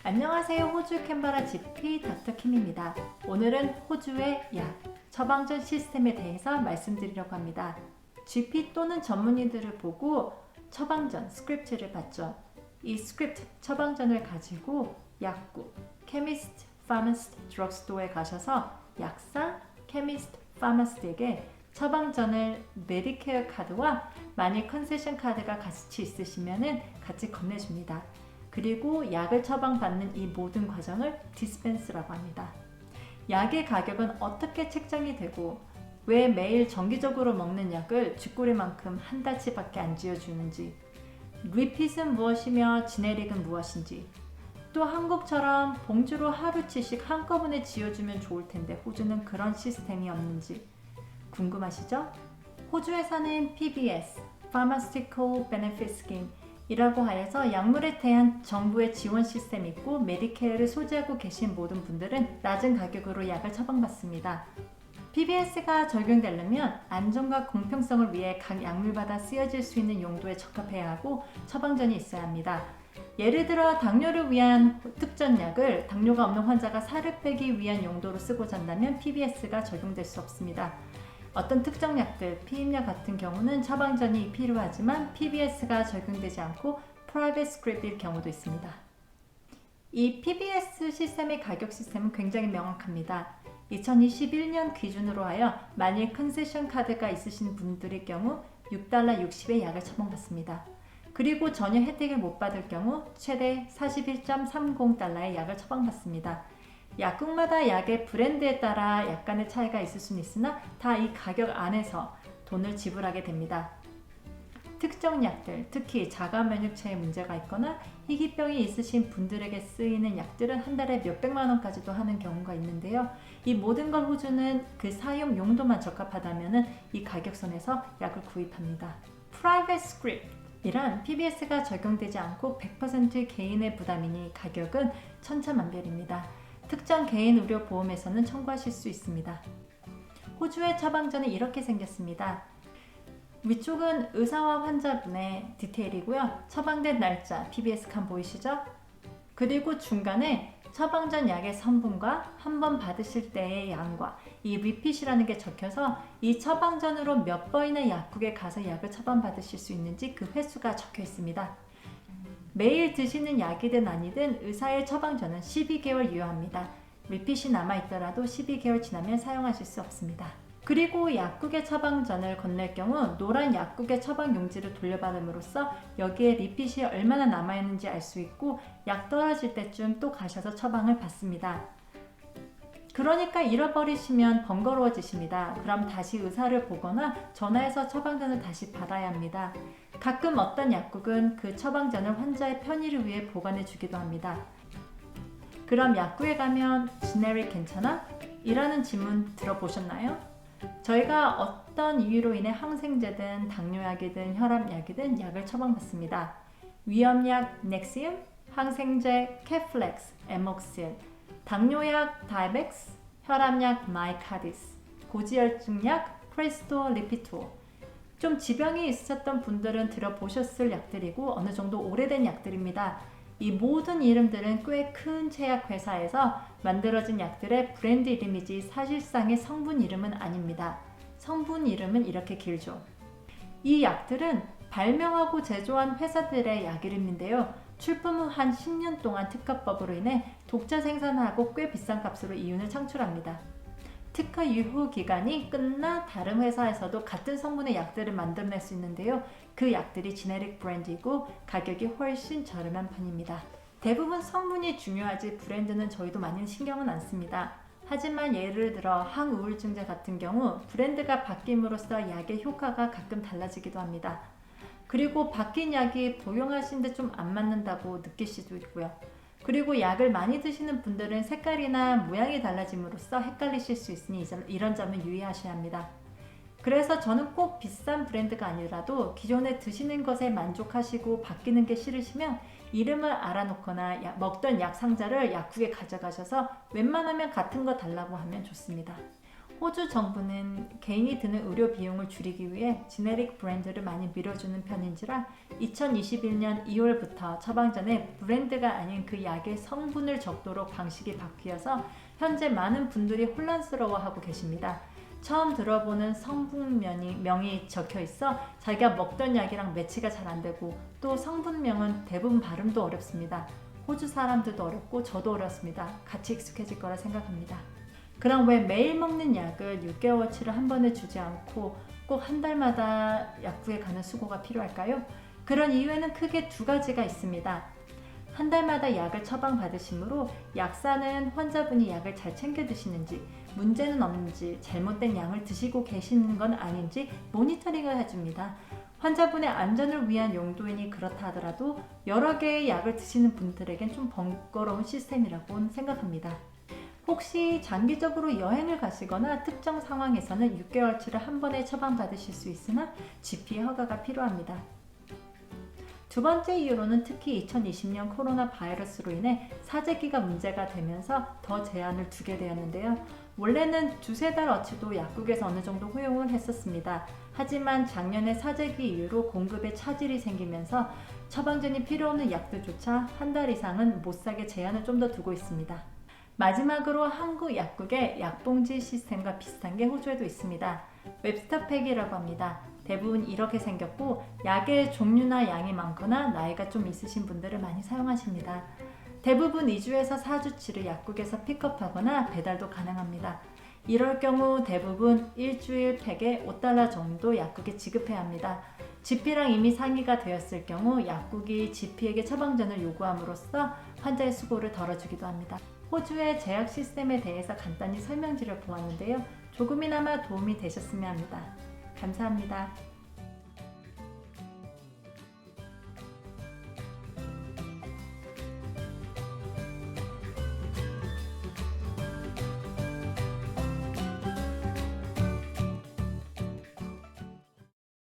안녕하세요. 호주 캔버라 GP 닥터 킴입니다. 오늘은 호주의 약, 처방전 시스템에 대해서 말씀드리려고 합니다. GP 또는 전문의들을 보고 처방전, 스크립트를 받죠. 이 스크립트, 처방전을 가지고 약국, 케미스트, 파마시스트, 드럭스토어에 가셔서 약사, 케미스트, 파마시스트에게 처방전을 메디케어 카드와 만일 컨세션 카드가 같이 있으시면 같이 건네줍니다. 그리고 약을 처방받는 이 모든 과정을 디스펜스라고 합니다. 약의 가격은 어떻게 책정이 되고 왜 매일 정기적으로 먹는 약을 쥐꼬리만큼 한 달치밖에 안 지어주는지, 리핏은 무엇이며 지네릭은 무엇인지, 또 한국처럼 봉주로 하루치씩 한꺼번에 지어주면 좋을 텐데 호주는 그런 시스템이 없는지 궁금하시죠? 호주에서는 PBS, Pharmaceutical Benefit Scheme 이라고 하여서 약물에 대한 정부의 지원 시스템이 있고 메디케어를 소지하고 계신 모든 분들은 낮은 가격으로 약을 처방받습니다. PBS가 적용되려면 안전과 공평성을 위해 각 약물마다 쓰여질 수 있는 용도에 적합해야 하고 처방전이 있어야 합니다. 예를 들어 당뇨를 위한 특정 약을 당뇨가 없는 환자가 살을 빼기 위한 용도로 쓰고자 한다면 PBS가 적용될 수 없습니다. 어떤 특정 약들, 피임약 같은 경우는 처방전이 필요하지만 PBS가 적용되지 않고 프라이빗 스크립트일 경우도 있습니다. 이 PBS 시스템의 가격 시스템은 굉장히 명확합니다. 2021년 기준으로 하여 만일 컨세션 카드가 있으신 분들의 경우 $6.60의 약을 처방받습니다. 그리고 전혀 혜택을 못 받을 경우 최대 $41.30의 약을 처방받습니다. 약국마다 약의 브랜드에 따라 약간의 차이가 있을 수는 있으나 다 이 가격 안에서 돈을 지불하게 됩니다. 특정 약들, 특히 자가 면역체에 문제가 있거나 희귀병이 있으신 분들에게 쓰이는 약들은 한 달에 몇백만 원까지도 하는 경우가 있는데요. 이 모든 걸 호주는 그 사용 용도만 적합하다면 이 가격선에서 약을 구입합니다. Private Script 이란 PBS가 적용되지 않고 100% 개인의 부담이니 가격은 천차만별입니다. 특정 개인 의료 보험에서는 청구하실 수 있습니다. 호주의 처방전은 이렇게 생겼습니다. 위쪽은 의사와 환자분의 디테일이고요. 처방된 날짜, PBS 칸 보이시죠? 그리고 중간에 처방전 약의 성분과 한 번 받으실 때의 양과 이 리핏이라는 게 적혀서 이 처방전으로 몇 번이나 약국에 가서 약을 처방받으실 수 있는지 그 횟수가 적혀 있습니다. 매일 드시는 약이든 아니든 의사의 처방전은 12개월 유효합니다. 리핏이 남아있더라도 12개월 지나면 사용하실 수 없습니다. 그리고 약국의 처방전을 건넬 경우 노란 약국의 처방 용지를 돌려받음으로써 여기에 리핏이 얼마나 남아있는지 알 수 있고 약 떨어질 때쯤 또 가셔서 처방을 받습니다. 그러니까 잃어버리시면 번거로워지십니다. 그럼 다시 의사를 보거나 전화해서 처방전을 다시 받아야 합니다. 가끔 어떤 약국은 그 처방전을 환자의 편의를 위해 보관해 주기도 합니다. 그럼 약국에 가면 지네릭 괜찮아? 이라는 질문 들어보셨나요? 저희가 어떤 이유로 인해 항생제든 당뇨약이든 혈압약이든 약을 처방받습니다. 위험약 넥시움, 항생제 케플렉스, 에목실, 당뇨약 다이벡스, 혈압약 마이카디스, 고지혈증약 프레스토 리피토. 좀 지병이 있으셨던 분들은 들어보셨을 약들이고 어느 정도 오래된 약들입니다. 이 모든 이름들은 꽤 큰 제약 회사에서 만들어진 약들의 브랜드 이름이지 사실상의 성분 이름은 아닙니다. 성분 이름은 이렇게 길죠. 이 약들은 발명하고 제조한 회사들의 약 이름인데요. 출품 후 한 10년 동안 특허법으로 인해 독자 생산하고 꽤 비싼 값으로 이윤을 창출합니다. 특허 유효 기간이 끝나 다른 회사에서도 같은 성분의 약들을 만들어낼 수 있는데요. 그 약들이 지네릭 브랜드이고 가격이 훨씬 저렴한 편입니다. 대부분 성분이 중요하지 브랜드는 저희도 많이 신경은 안 씁니다. 하지만 예를 들어 항우울증제 같은 경우 브랜드가 바뀜으로써 약의 효과가 가끔 달라지기도 합니다. 그리고 바뀐 약이 복용하시는데 좀 안 맞는다고 느낄 수도 있고요. 그리고 약을 많이 드시는 분들은 색깔이나 모양이 달라짐으로써 헷갈리실 수 있으니 이런 점은 유의하셔야 합니다. 그래서 저는 꼭 비싼 브랜드가 아니라도 기존에 드시는 것에 만족하시고 바뀌는 게 싫으시면 이름을 알아놓거나 먹던 약 상자를 약국에 가져가셔서 웬만하면 같은 거 달라고 하면 좋습니다. 호주 정부는 개인이 드는 의료 비용을 줄이기 위해 지네릭 브랜드를 많이 밀어주는 편인지라 2021년 2월부터 처방전에 브랜드가 아닌 그 약의 성분을 적도록 방식이 바뀌어서 현재 많은 분들이 혼란스러워하고 계십니다. 처음 들어보는 성분명이 적혀 있어 자기가 먹던 약이랑 매치가 잘 안 되고 또 성분명은 대부분 발음도 어렵습니다. 호주 사람들도 어렵고 저도 어렵습니다. 같이 익숙해질 거라 생각합니다. 그럼 왜 매일 먹는 약을 6개월치를 한 번에 주지 않고 꼭 한 달마다 약국에 가는 수고가 필요할까요? 그런 이유에는 크게 두 가지가 있습니다. 한 달마다 약을 처방받으시므로 약사는 환자분이 약을 잘 챙겨 드시는지, 문제는 없는지, 잘못된 양을 드시고 계시는 건 아닌지 모니터링을 해줍니다. 환자분의 안전을 위한 용도이니 그렇다 하더라도 여러 개의 약을 드시는 분들에겐 좀 번거로운 시스템이라고 생각합니다. 혹시 장기적으로 여행을 가시거나 특정 상황에서는 6개월치를 한 번에 처방받으실 수 있으나 GP 허가가 필요합니다. 두 번째 이유로는 특히 2020년 코로나 바이러스로 인해 사재기가 문제가 되면서 더 제한을 두게 되었는데요. 원래는 두세 달 어치도 약국에서 어느 정도 허용을 했었습니다. 하지만 작년에 사재기 이후로 공급에 차질이 생기면서 처방전이 필요 없는 약들조차 한 달 이상은 못 사게 제한을 좀 더 두고 있습니다. 마지막으로 한국 약국의 약봉지 시스템과 비슷한 게 호주에도 있습니다. 웹스터팩이라고 합니다. 대부분 이렇게 생겼고 약의 종류나 양이 많거나 나이가 좀 있으신 분들을 많이 사용하십니다. 대부분 2주에서 4주치를 약국에서 픽업하거나 배달도 가능합니다. 이럴 경우 대부분 일주일 팩에 $5 정도 약국에 지급해야 합니다. GP랑 이미 상의가 되었을 경우 약국이 GP에게 처방전을 요구함으로써 환자의 수고를 덜어주기도 합니다. 호주의 제약 시스템에 대해서 간단히 설명드려 보았는데요. 조금이나마 도움이 되셨으면 합니다. 감사합니다.